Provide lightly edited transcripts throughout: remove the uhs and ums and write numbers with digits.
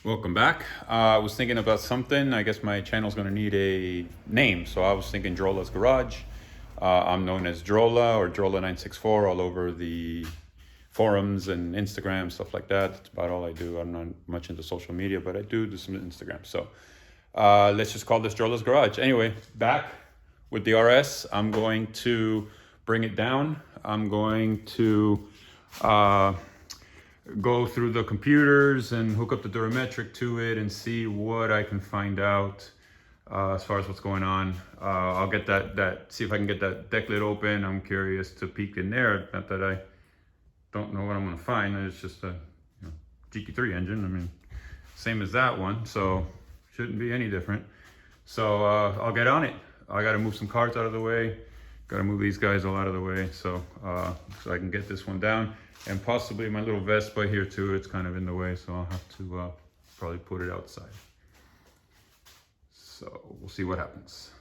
Welcome back. I was thinking about something. I guess my channel's going to need a name. So I was thinking Drola's Garage. I'm known as Drola or Drola964 all over the forums and Instagram, stuff like that. That's about all I do. I'm not much into social media, but I do some Instagram. So let's just call this Drola's Garage. Anyway, back with the RS. I'm going to bring it down. I'm going to go through the computers and hook up the Durametric to it and see what I can find out as far as what's going on. I'll get see if I can get that deck lid open. I'm curious to peek in there. Not that I don't know what I'm gonna find. It's just a GT3 engine. I mean, same as that one, so shouldn't be any different. So I'll get on it. I gotta move some carts out of the way. Gotta move these guys all out of the way so I can get this one down. And possibly my little Vespa here too, it's kind of in the way, so I'll have to probably put it outside. So we'll see what happens.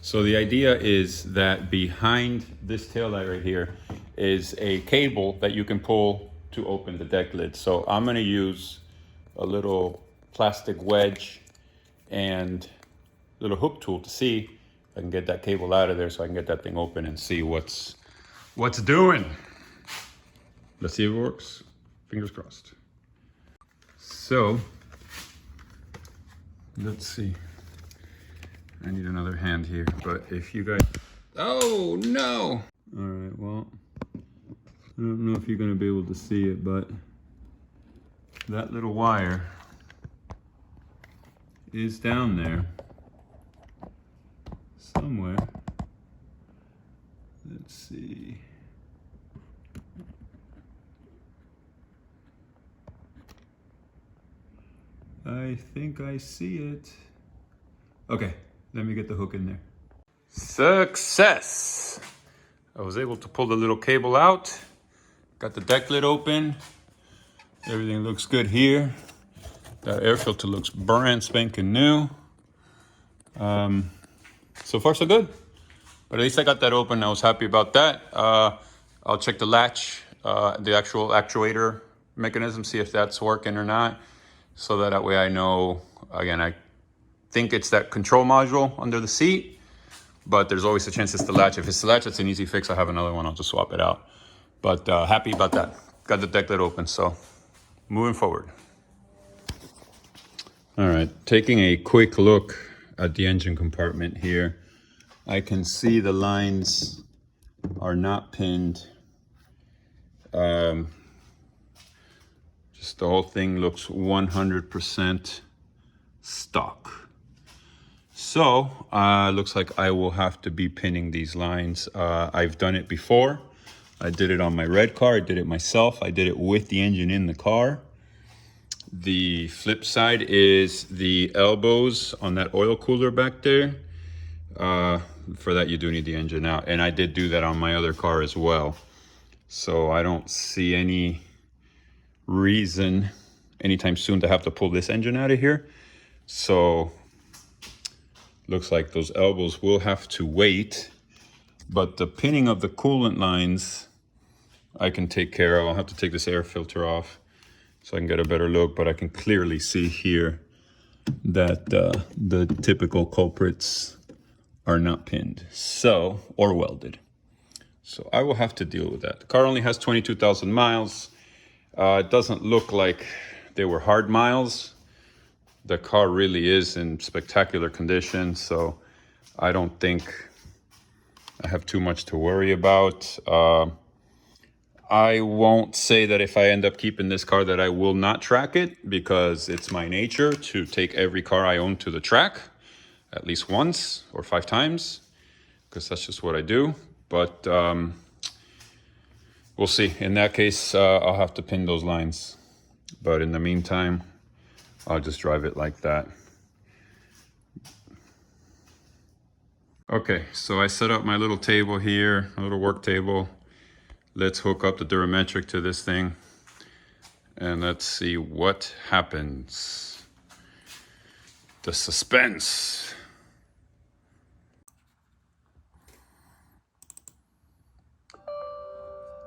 So the idea is that behind this taillight right here is a cable that you can pull to open the deck lid. So I'm gonna use a little plastic wedge and little hook tool to see if I can get that cable out of there so I can get that thing open and see what's doing. Let's see if it works. Fingers crossed. So, let's see. I need another hand here, but if you guys... Oh, no! All right, well, I don't know if you're gonna be able to see it, but that little wire is down there somewhere. Let's see. I think I see it. Okay, let me get the hook in there. Success! I was able to pull the little cable out. Got the deck lid open. Everything looks good here. That air filter looks brand spanking new. So far so good. But at least I got that open. I was happy about that. I'll check the latch, the actual actuator mechanism, see if that's working or not. So that way I know, again, I think it's that control module under the seat, but there's always a chance it's the latch. If it's the latch, it's an easy fix. I have another one, I'll just swap it out. But happy about that. Got the deck lid open, so moving forward. All right, taking a quick look at the engine compartment here. I can see the lines are not pinned. The whole thing looks 100% stock. So looks like I will have to be pinning these lines. I've done it before. I did it on my red car. I did it myself. I did it with the engine in the car. The flip side is the elbows on that oil cooler back there. For that, you do need the engine out. And I did do that on my other car as well. So I don't see any reason anytime soon to have to pull this engine out of here. So looks like those elbows will have to wait, but the pinning of the coolant lines I can take care of. I'll have to take this air filter off so I can get a better look, but I can clearly see here that the typical culprits are not pinned, so, or welded. So I will have to deal with that. The car only has 22,000 miles. It doesn't look like they were hard miles. The car really is in spectacular condition, so I don't think I have too much to worry about. I won't say that if I end up keeping this car that I will not track it, because it's my nature to take every car I own to the track at least once or 5 times, because that's just what I do. But we'll see. In that case, I'll have to pin those lines. But in the meantime, I'll just drive it like that. Okay, so I set up my little table here, a little work table. Let's hook up the Durametric to this thing and let's see what happens. The suspense.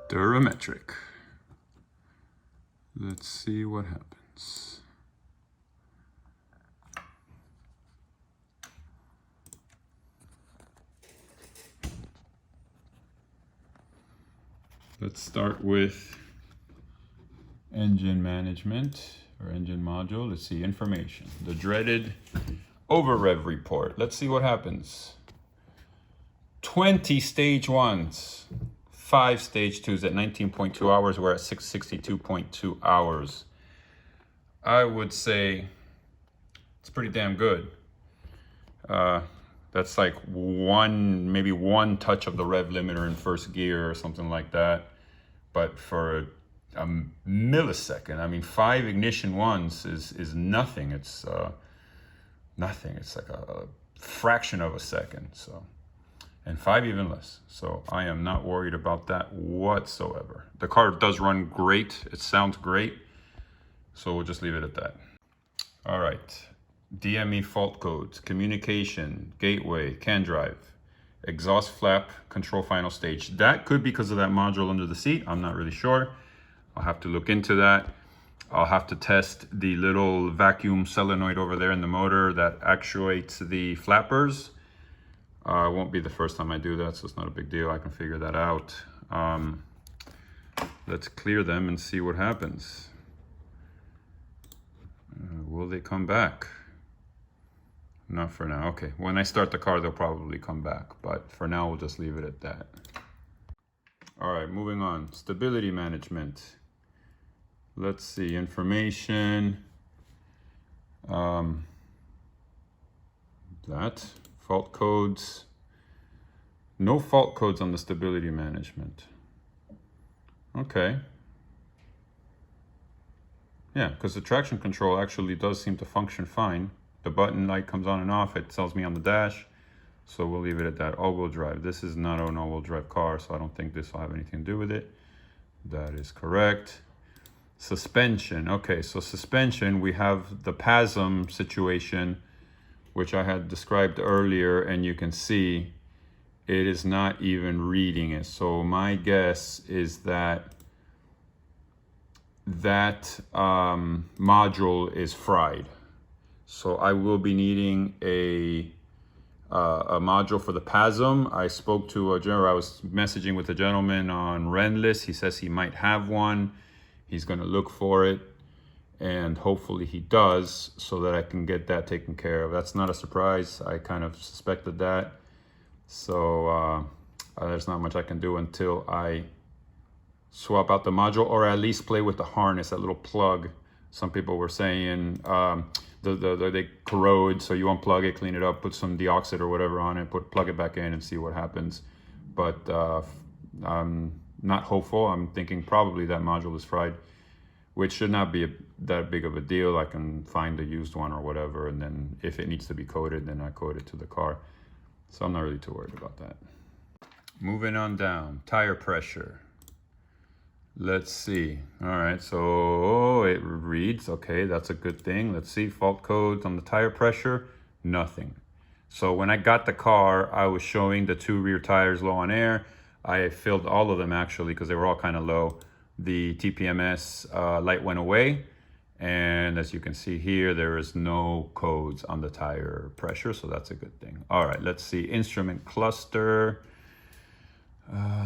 Durametric. Let's see what happens. Let's start with engine management or engine module. Let's see, information. The dreaded over rev report. Let's see what happens. 20 stage ones, 5 stage twos at 19.2 hours. We're at 662.2 hours. I would say it's pretty damn good. That's like maybe one touch of the rev limiter in first gear or something like that. But for a millisecond, I mean, 5 ignition ones is nothing. It's nothing. It's like a fraction of a second. So, and 5 even less. So I am not worried about that whatsoever. The car does run great. It sounds great. So we'll just leave it at that. All right. DME fault codes, communication, gateway, CAN drive, exhaust flap, control final stage. That could be because of that module under the seat. I'm not really sure. I'll have to look into that. I'll have to test the little vacuum solenoid over there in the motor that actuates the flappers. It won't be the first time I do that, so it's not a big deal. I can figure that out. Let's clear them and see what happens. Will they come back? Not for now. Okay, when I start the car, they'll probably come back. But for now, we'll just leave it at that. All right, moving on. Stability management. Let's see, information. That, fault codes. No fault codes on the stability management. Okay. Yeah, because the traction control actually does seem to function fine. The button light comes on and off. It tells me on the dash. So we'll leave it at that. All-wheel drive. This is not an all-wheel drive car, so I don't think this will have anything to do with it. That is correct. Suspension. Okay, so suspension, we have the PASM situation, which I had described earlier, and you can see it is not even reading it. So my guess is that module is fried. So I will be needing a module for the PASM. I spoke to I was messaging with a gentleman on Renless. He says he might have one. He's going to look for it, and hopefully he does, so that I can get that taken care of. That's not a surprise. I kind of suspected that. So there's not much I can do until I swap out the module, or at least play with the harness, that little plug. Some people were saying they corrode, so you unplug it, clean it up, put some deoxit or whatever on it, plug it back in and see what happens. But I'm not hopeful. I'm thinking probably that module is fried, which should not be that big of a deal. I can find a used one or whatever, and then if it needs to be coated, then I coat it to the car. So I'm not really too worried about that. Moving on down, tire pressure. Let's see. All right, so it reads, okay, that's a good thing. Let's see, fault codes on the tire pressure, nothing. So when I got the car, I was showing the 2 rear tires low on air. I filled all of them actually, because they were all kind of low. The TPMS light went away. And as you can see here, there is no codes on the tire pressure, so that's a good thing. All right, let's see, instrument cluster.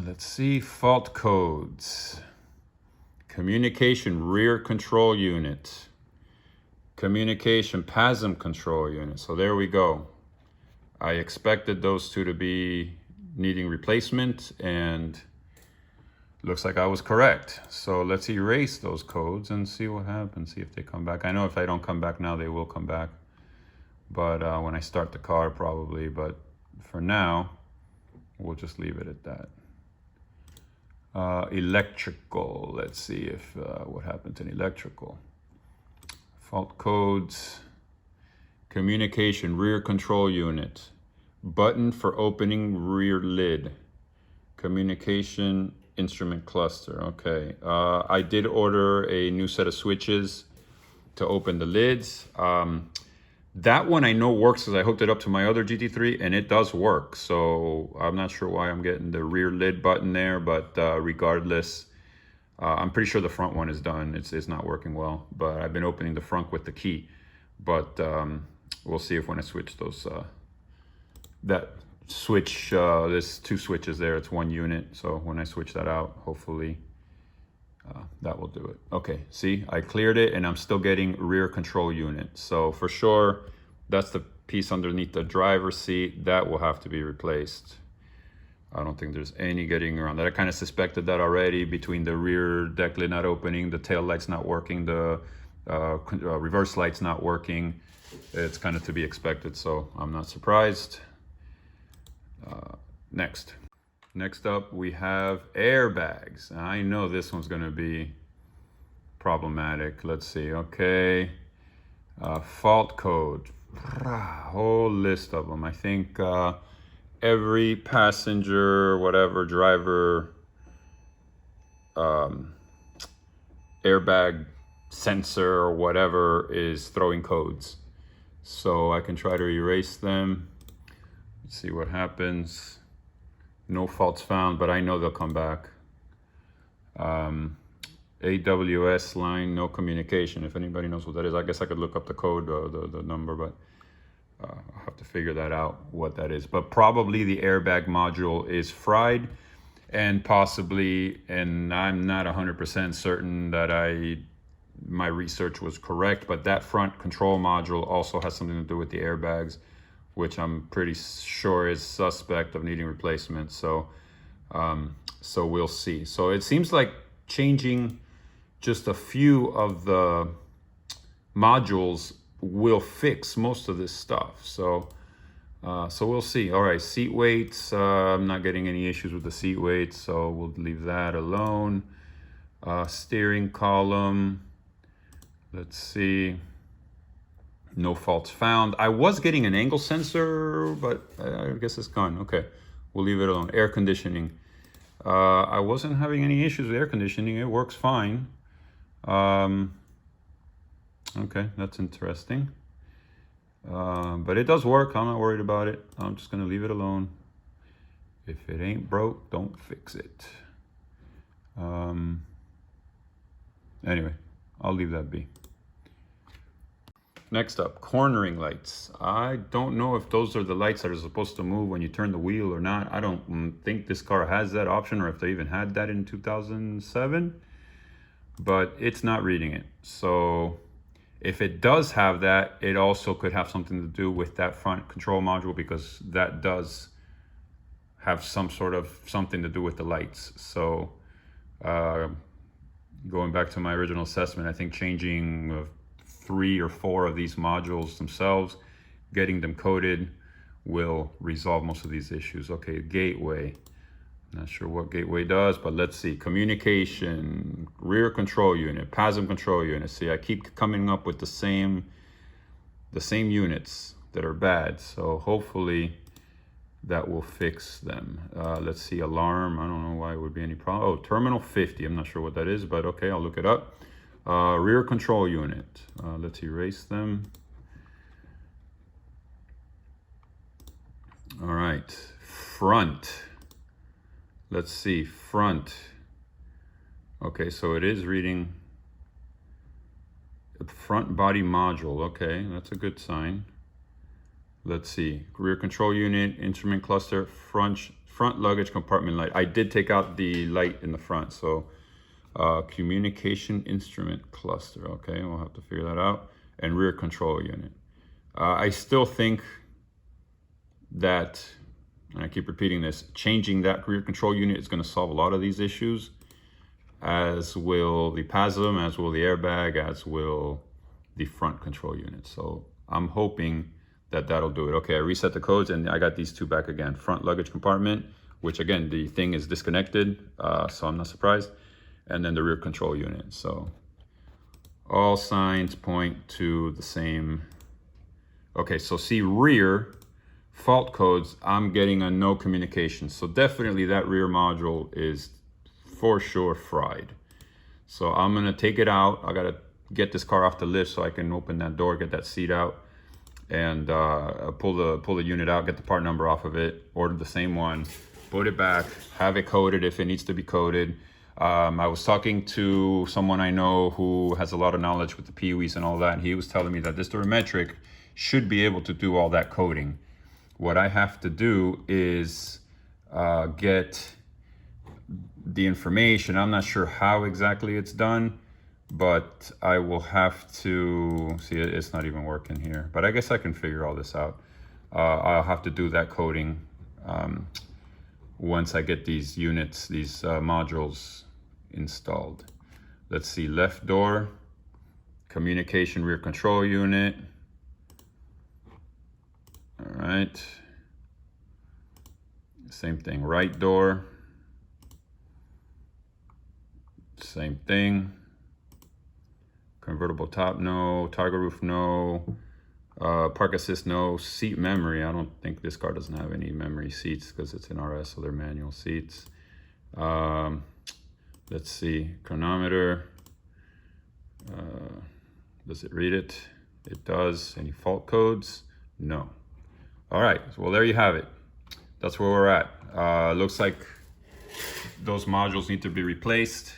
Let's see, fault codes. Communication rear control unit. Communication PASM control unit. So there we go. I expected those two to be needing replacement, and looks like I was correct. So let's erase those codes and see what happens, see if they come back. I know if I don't come back now, they will come back. But when I start the car, probably. But for now, we'll just leave it at that. Electrical, let's see if what happens in electrical. Fault codes, communication rear control unit, button for opening rear lid, communication instrument cluster. Okay, I did order a new set of switches to open the lids. That one I know works because I hooked it up to my other GT3 and it does work. So I'm not sure why I'm getting the rear lid button there, but regardless, I'm pretty sure the front one is done. It's not working well, but I've been opening the front with the key. But we'll see if when I switch those, that switch, there's 2 switches there, it's 1 unit. So when I switch that out, hopefully that will do it. Okay, see, I cleared it and I'm still getting rear control unit. So for sure, that's the piece underneath the driver's seat. That will have to be replaced. I don't think there's any getting around that. I kind of suspected that already, between the rear deck lid not opening, the tail lights not working, the reverse lights not working. It's kind of to be expected, so I'm not surprised. Next up, we have airbags. I know this one's going to be problematic. Let's see. Okay, fault code. Whole list of them. I think every passenger, whatever, driver, airbag sensor or whatever is throwing codes. So I can try to erase them. Let's see what happens. No faults found, but I know they'll come back. AWS line, no communication. If anybody knows what that is, I guess I could look up the code, the number, but I'll have to figure that out, what that is. But probably the airbag module is fried, and possibly, and I'm not 100% certain that my research was correct, but that front control module also has something to do with the airbags, which I'm pretty sure is suspect of needing replacement. So, so we'll see. So it seems like changing just a few of the modules will fix most of this stuff. So, so we'll see. All right, seat weights. I'm not getting any issues with the seat weights, so we'll leave that alone. Steering column. Let's see. No faults found. I was getting an angle sensor, but I guess it's gone. Okay, we'll leave it alone. Air conditioning. I wasn't having any issues with air conditioning. It works fine. Okay, that's interesting. But it does work. I'm not worried about it. I'm just gonna leave it alone. If it ain't broke, don't fix it. Anyway, I'll leave that be. Next up, cornering lights. I don't know if those are the lights that are supposed to move when you turn the wheel or not. I don't think this car has that option, or if they even had that in 2007, but it's not reading it. So if it does have that, it also could have something to do with that front control module, because that does have some sort of something to do with the lights. So going back to my original assessment, I think changing 3 or 4 of these modules themselves, getting them coded, will resolve most of these issues. Okay, gateway. Not sure what gateway does, but let's see. Communication, rear control unit, PASM control unit. See, I keep coming up with the same units that are bad. So hopefully that will fix them. Let's see, alarm. I don't know why it would be any problem. Oh, terminal 50. I'm not sure what that is, but okay, I'll look it up. Rear control unit. Let's erase them. All right, front. Let's see, front. Okay, so it is reading the front body module. Okay, that's a good sign. Let's see, rear control unit, instrument cluster, front luggage compartment light. I did take out the light in the front, so communication instrument cluster. Okay, we'll have to figure that out. And rear control unit. I still think that, and I keep repeating this, changing that rear control unit is going to solve a lot of these issues, as will the PASM, as will the airbag, as will the front control unit. So I'm hoping that that'll do it. Okay, I reset the codes and I got these 2 back again. Front luggage compartment, which again, the thing is disconnected, so I'm not surprised. And then the rear control unit. So all signs point to the same. Okay, so see, rear fault codes, I'm getting a no communication. So definitely that rear module is for sure fried. So I'm gonna take it out. I gotta get this car off the lift so I can open that door, get that seat out, and pull the unit out, get the part number off of it, order the same one, put it back, have it coded if it needs to be coded. I was talking to someone I know who has a lot of knowledge with the Pee-wees and all that, and he was telling me that this Durametric should be able to do all that coding, what I have to do is get the information. I'm not sure how exactly it's done, but I will have to see it's not even working here, but I guess I can figure all this out. I'll have to do that coding once I get these units, these modules installed. Let's see, left door, communication rear control unit. All right, same thing, right door, same thing. Convertible top, no. Targa roof, no. Park assist, no. Seat memory, I don't think this car doesn't have any memory seats because it's an RS, so they're manual seats. Let's see, chronometer. Does it read it? It does. Any fault codes? No. All right, well, there you have it. That's where we're at. Looks like those modules need to be replaced,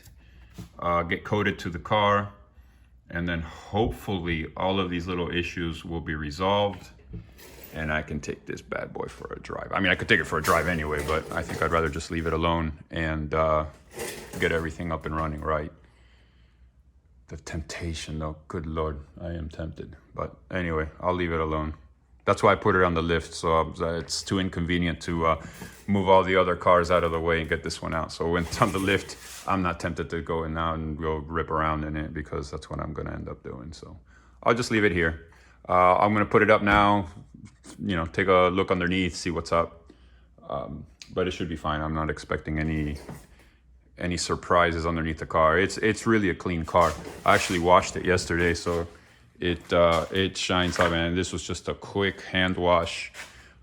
get coded to the car, and then hopefully all of these little issues will be resolved and I can take this bad boy for a drive. I mean, I could take it for a drive anyway, but I think I'd rather just leave it alone and get everything up and running right. The temptation though, good Lord, I am tempted. But anyway, I'll leave it alone. That's why I put it on the lift, so it's too inconvenient to move all the other cars out of the way and get this one out. So when it's on the lift, I'm not tempted to go in now and go rip around in it because that's what I'm gonna end up doing. So I'll just leave it here. I'm gonna put it up now, you know, take a look underneath, see what's up. But it should be fine. I'm not expecting any surprises underneath the car. It's really a clean car. I actually washed it yesterday, so it shines up, and this was just a quick hand wash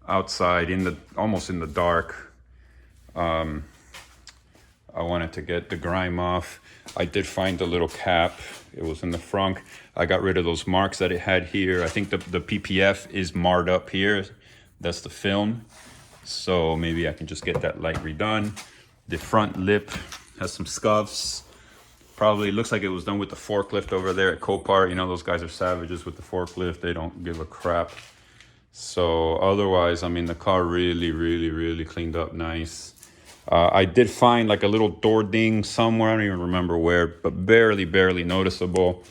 outside almost in the dark. I wanted to get the grime off. I did find the little cap. It was in the front. I got rid of those marks that it had here. I think the PPF is marred up here. That's the film. So maybe I can just get that light redone. The front lip has some scuffs. Probably looks like it was done with the forklift over there at Copart. You know, those guys are savages with the forklift. They don't give a crap. So otherwise, I mean, the car really cleaned up nice. I did find like a little door ding somewhere. I don't even remember where, but barely noticeable.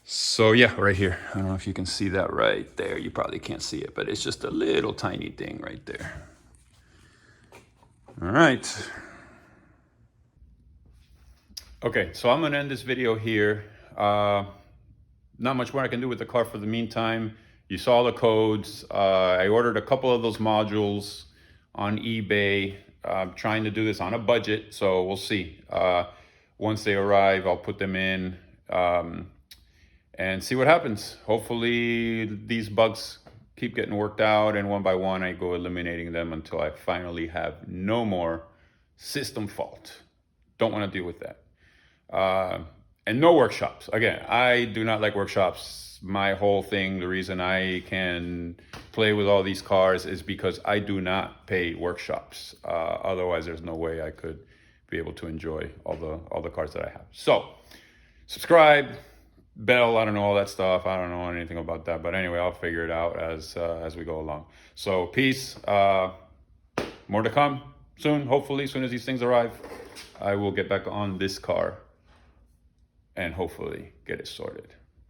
So yeah, right here. I don't know if you can see that right there. You probably can't see it, but it's just a little tiny ding right there. All right. Okay, so I'm gonna end this video here. Not much more I can do with the car for the meantime. You saw the codes. I ordered a couple of those modules on eBay. I'm trying to do this on a budget, so we'll see. Once they arrive, I'll put them in and see what happens. Hopefully these bugs keep getting worked out, and one by one I go eliminating them until I finally have no more system fault. Don't want to deal with that. And no workshops. Again, I do not like workshops. My whole thing, the reason I can play with all these cars is because I do not pay workshops. Otherwise, there's no way I could be able to enjoy all the cars that I have. So, subscribe, bell, I don't know all that stuff. I don't know anything about that. But anyway, I'll figure it out as we go along. So, peace. More to come soon, hopefully, as soon as these things arrive. I will get back on this car and hopefully get it sorted.